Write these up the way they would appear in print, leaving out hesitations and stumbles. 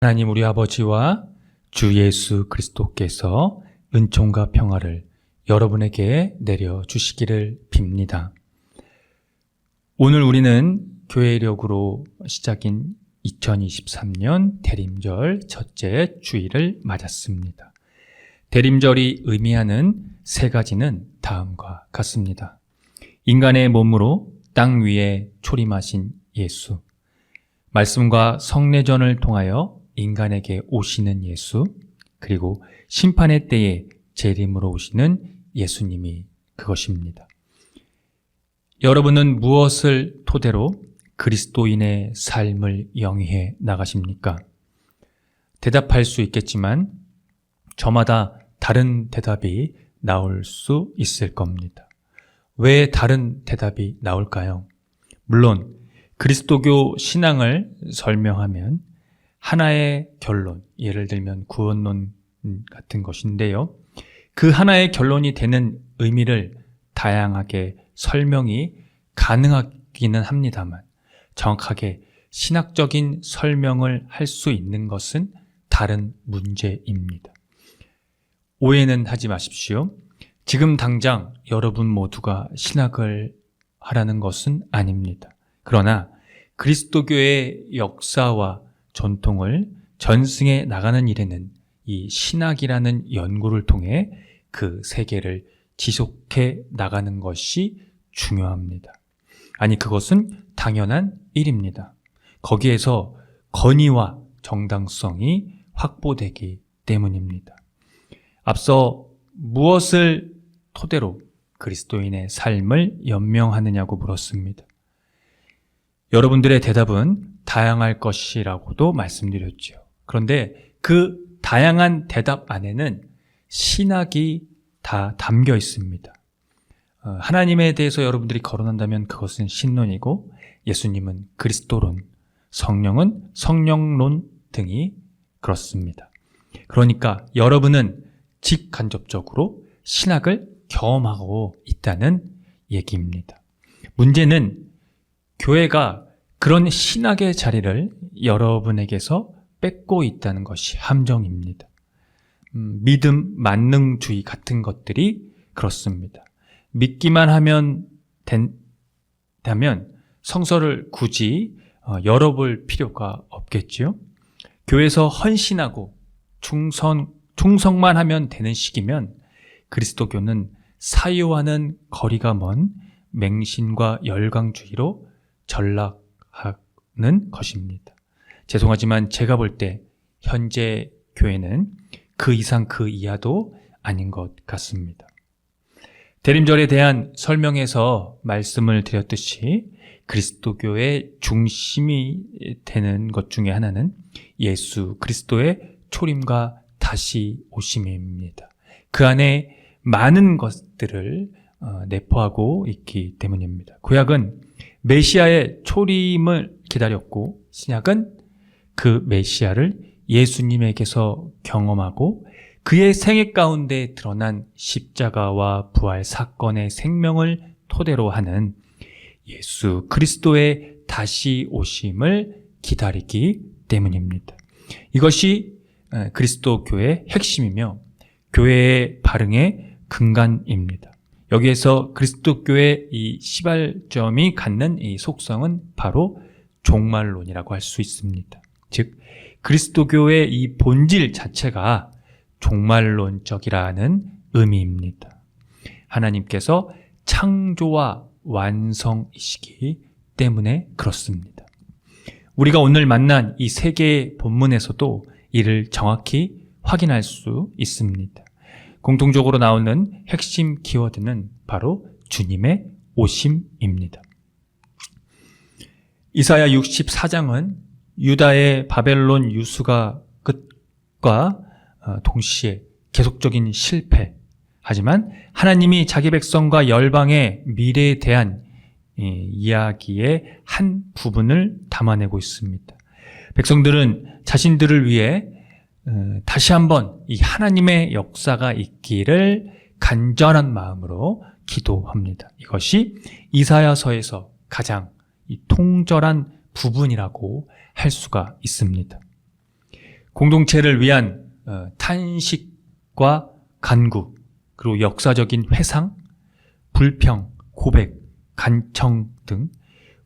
하나님 우리 아버지와 주 예수 그리스도께서 은총과 평화를 여러분에게 내려주시기를 빕니다. 오늘 우리는 교회 이력으로 시작인 2023년 대림절 첫째 주일을 맞았습니다. 대림절이 의미하는 세 가지는 다음과 같습니다. 인간의 몸으로 땅 위에 초림하신 예수, 말씀과 성례전을 통하여 인간에게 오시는 예수, 그리고 심판의 때에 재림으로 오시는 예수님이 그것입니다. 여러분은 무엇을 토대로 그리스도인의 삶을 영위해 나가십니까? 대답할 수 있겠지만 저마다 다른 대답이 나올 수 있을 겁니다. 왜 다른 대답이 나올까요? 물론 그리스도교 신앙을 설명하면 하나의 결론, 예를 들면 구원론 같은 것인데요. 그 하나의 결론이 되는 의미를 다양하게 설명이 가능하기는 합니다만 정확하게 신학적인 설명을 할 수 있는 것은 다른 문제입니다. 오해는 하지 마십시오. 지금 당장 여러분 모두가 신학을 하라는 것은 아닙니다. 그러나 그리스도교의 역사와 전통을 전승해 나가는 일에는 이 신학이라는 연구를 통해 그 세계를 지속해 나가는 것이 중요합니다. 아니, 그것은 당연한 일입니다. 거기에서 권위와 정당성이 확보되기 때문입니다. 앞서 무엇을 토대로 그리스도인의 삶을 연명하느냐고 물었습니다. 여러분들의 대답은 다양할 것이라고도 말씀드렸죠. 그런데 그 다양한 대답 안에는 신학이 다 담겨 있습니다. 하나님에 대해서 여러분들이 거론한다면 그것은 신론이고, 예수님은 그리스도론, 성령은 성령론 등이 그렇습니다. 그러니까 여러분은 직간접적으로 신학을 경험하고 있다는 얘기입니다. 문제는 교회가 그런 신학의 자리를 여러분에게서 뺏고 있다는 것이 함정입니다. 믿음, 만능주의 같은 것들이 그렇습니다. 믿기만 하면 된다면 성서를 굳이 열어볼 필요가 없겠지요. 교회에서 헌신하고 충성만 하면 되는 식이면 그리스도교는 사유와는 거리가 먼 맹신과 열강주의로 전락하는 것입니다. 죄송하지만 제가 볼 때 현재 교회는 그 이상 그 이하도 아닌 것 같습니다. 대림절에 대한 설명에서 말씀을 드렸듯이 그리스도교의 중심이 되는 것 중에 하나는 예수 그리스도의 초림과 다시 오심입니다. 그 안에 많은 것들을 내포하고 있기 때문입니다. 구약은 메시아의 초림을 기다렸고, 신약은 그 메시아를 예수님에게서 경험하고 그의 생애 가운데 드러난 십자가와 부활 사건의 생명을 토대로 하는 예수 그리스도의 다시 오심을 기다리기 때문입니다. 이것이 그리스도 교회의 핵심이며 교회의 발흥의 근간입니다. 여기에서 그리스도교의 이 시발점이 갖는 이 속성은 바로 종말론이라고 할 수 있습니다. 즉, 그리스도교의 이 본질 자체가 종말론적이라는 의미입니다. 하나님께서 창조와 완성이시기 때문에 그렇습니다. 우리가 오늘 만난 이 세 개의 본문에서도 이를 정확히 확인할 수 있습니다. 공통적으로 나오는 핵심 키워드는 바로 주님의 오심입니다. 이사야 64장은 유다의 바벨론 유수가 끝과 동시에 계속적인 실패, 하지만 하나님이 자기 백성과 열방의 미래에 대한 이야기의 한 부분을 담아내고 있습니다. 백성들은 자신들을 위해 다시 한번 이 하나님의 역사가 있기를 간절한 마음으로 기도합니다. 이것이 이사야서에서 가장 통절한 부분이라고 할 수가 있습니다. 공동체를 위한 탄식과 간구, 그리고 역사적인 회상, 불평, 고백, 간청 등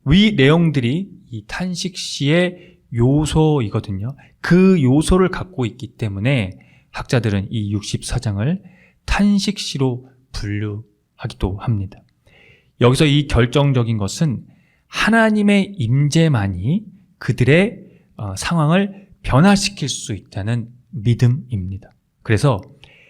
위 내용들이 이 탄식시의 요소이거든요. 그 요소를 갖고 있기 때문에 학자들은 이 64장을 탄식시로 분류하기도 합니다. 여기서 이 결정적인 것은 하나님의 임재만이 그들의 상황을 변화시킬 수 있다는 믿음입니다. 그래서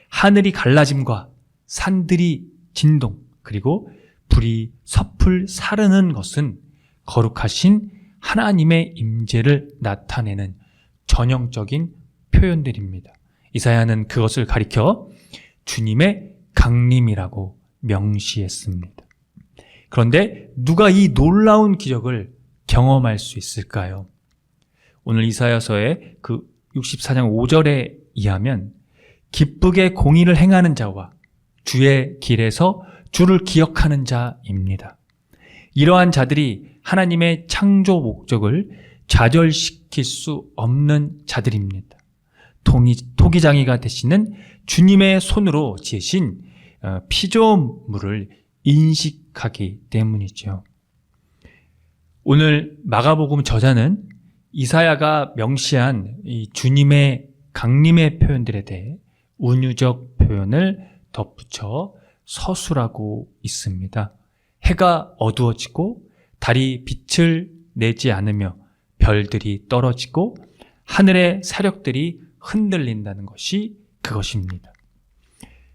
하늘이 갈라짐과 산들이 진동, 그리고 불이 섣불 사르는 것은 거룩하신 하나님의 임재를 나타내는 전형적인 표현들입니다. 이사야는 그것을 가리켜 주님의 강림이라고 명시했습니다. 그런데 누가 이 놀라운 기적을 경험할 수 있을까요? 오늘 이사야서의 그 64장 5절에 의하면 기쁘게 공의를 행하는 자와 주의 길에서 주를 기억하는 자입니다. 이러한 자들이 하나님의 창조 목적을 좌절시킬 수 없는 자들입니다. 토기장이가 되시는 주님의 손으로 지으신 피조물을 인식하기 때문이죠. 오늘 마가복음 저자는 이사야가 명시한 이 주님의 강림의 표현들에 대해 운유적 표현을 덧붙여 서술하고 있습니다. 해가 어두워지고 달이 빛을 내지 않으며 별들이 떨어지고 하늘의 사력들이 흔들린다는 것이 그것입니다.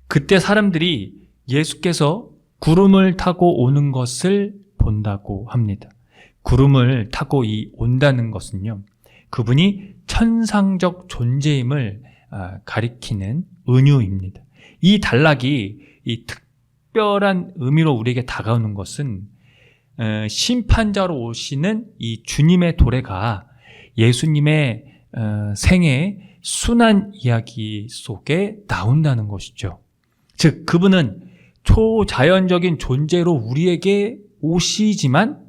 그때 사람들이 예수께서 구름을 타고 오는 것을 본다고 합니다. 구름을 타고 온다는 것은요, 그분이 천상적 존재임을 가리키는 은유입니다. 이 단락이 이 특별한 의미로 우리에게 다가오는 것은 심판자로 오시는 이 주님의 도래가 예수님의 생애 순환 이야기 속에 나온다는 것이죠. 즉 그분은 초자연적인 존재로 우리에게 오시지만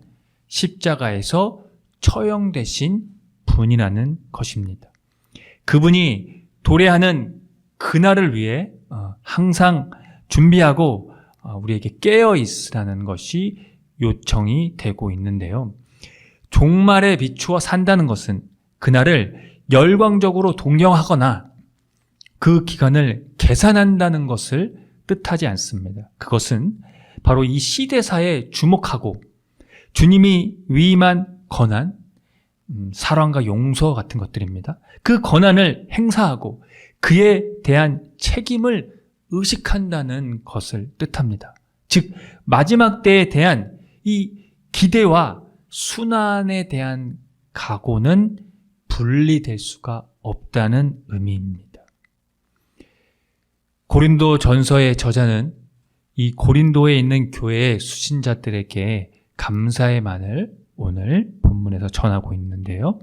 십자가에서 처형되신 분이라는 것입니다. 그분이 도래하는 그날을 위해 항상 준비하고 우리에게 깨어 있으라는 것이 요청이 되고 있는데요. 종말에 비추어 산다는 것은 그날을 열광적으로 동경하거나 그 기간을 계산한다는 것을 뜻하지 않습니다. 그것은 바로 이 시대사에 주목하고 주님이 위임한 권한, 사랑과 용서 같은 것들입니다. 그 권한을 행사하고 그에 대한 책임을 의식한다는 것을 뜻합니다. 즉 마지막 때에 대한 이 기대와 순환에 대한 각오는 분리될 수가 없다는 의미입니다. 고린도 전서의 저자는 이 고린도에 있는 교회의 수신자들에게 감사의 말을 오늘 본문에서 전하고 있는데요.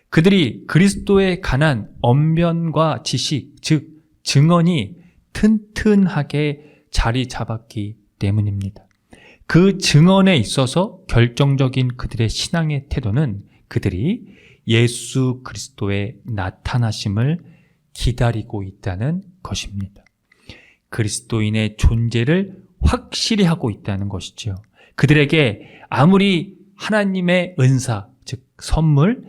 그들이 그리스도에 관한 언변과 지식, 즉 증언이 튼튼하게 자리 잡았기 때문입니다. 그 증언에 있어서 결정적인 그들의 신앙의 태도는 그들이 예수 그리스도의 나타나심을 기다리고 있다는 것입니다. 그리스도인의 존재를 확실히 하고 있다는 것이죠. 그들에게 아무리 하나님의 은사, 즉 선물,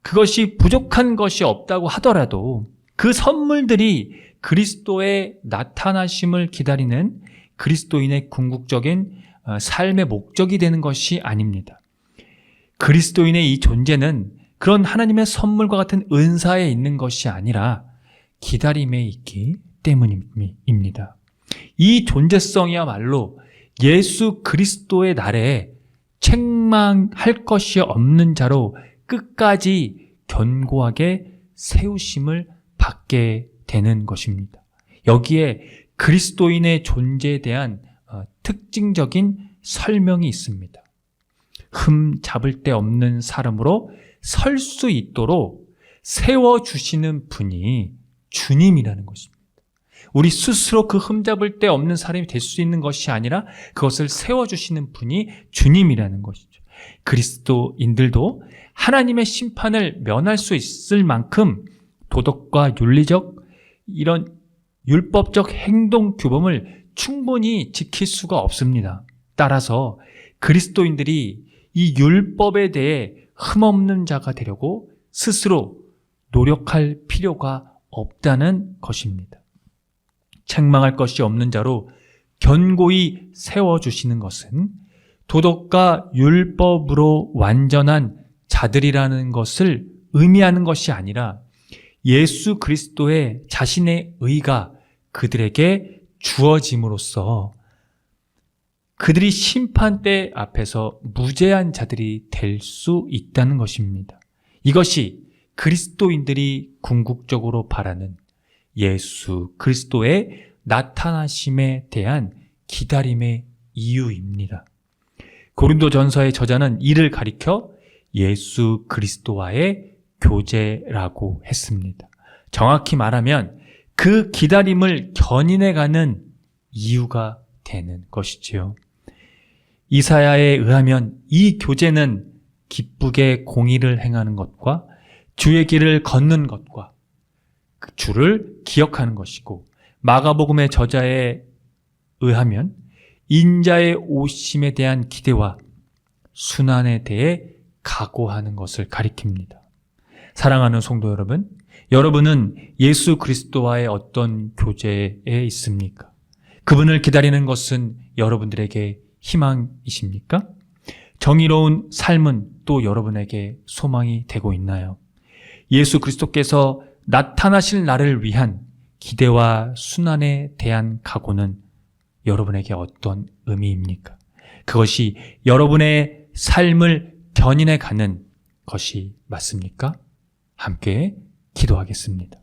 그것이 부족한 것이 없다고 하더라도 그 선물들이 그리스도의 나타나심을 기다리는 그리스도인의 궁극적인 삶의 목적이 되는 것이 아닙니다. 그리스도인의 이 존재는 그런 하나님의 선물과 같은 은사에 있는 것이 아니라 기다림에 있기 때문입니다. 이 존재성이야말로 예수 그리스도의 날에 책망할 것이 없는 자로 끝까지 견고하게 세우심을 받게 되는 것입니다. 여기에 그리스도인의 존재에 대한 특징적인 설명이 있습니다. 흠 잡을 데 없는 사람으로 설 수 있도록 세워주시는 분이 주님이라는 것입니다. 우리 스스로 그 흠잡을 데 없는 사람이 될 수 있는 것이 아니라 그것을 세워주시는 분이 주님이라는 것이죠. 그리스도인들도 하나님의 심판을 면할 수 있을 만큼 도덕과 윤리적 이런 율법적 행동 규범을 충분히 지킬 수가 없습니다. 따라서 그리스도인들이 이 율법에 대해 흠없는 자가 되려고 스스로 노력할 필요가 없다는 것입니다. 책망할 것이 없는 자로 견고히 세워주시는 것은 도덕과 율법으로 완전한 자들이라는 것을 의미하는 것이 아니라 예수 그리스도의 자신의 의가 그들에게 주어짐으로써 그들이 심판대 앞에서 무죄한 자들이 될 수 있다는 것입니다. 이것이 그리스도인들이 궁극적으로 바라는 예수 그리스도의 나타나심에 대한 기다림의 이유입니다. 고린도전서의 저자는 이를 가리켜 예수 그리스도와의 교제라고 했습니다. 정확히 말하면 그 기다림을 견인해가는 이유가 되는 것이지요. 이사야에 의하면 이 교제는 기쁘게 공의를 행하는 것과 주의 길을 걷는 것과 그 주를 기억하는 것이고, 마가복음의 저자에 의하면 인자의 오심에 대한 기대와 순환에 대해 각오하는 것을 가리킵니다. 사랑하는 성도 여러분, 여러분은 예수 그리스도와의 어떤 교제에 있습니까? 그분을 기다리는 것은 여러분들에게 희망이십니까? 정의로운 삶은 또 여러분에게 소망이 되고 있나요? 예수 그리스도께서 나타나실 날을 위한 기대와 순환에 대한 각오는 여러분에게 어떤 의미입니까? 그것이 여러분의 삶을 견인해 가는 것이 맞습니까? 함께 기도하겠습니다.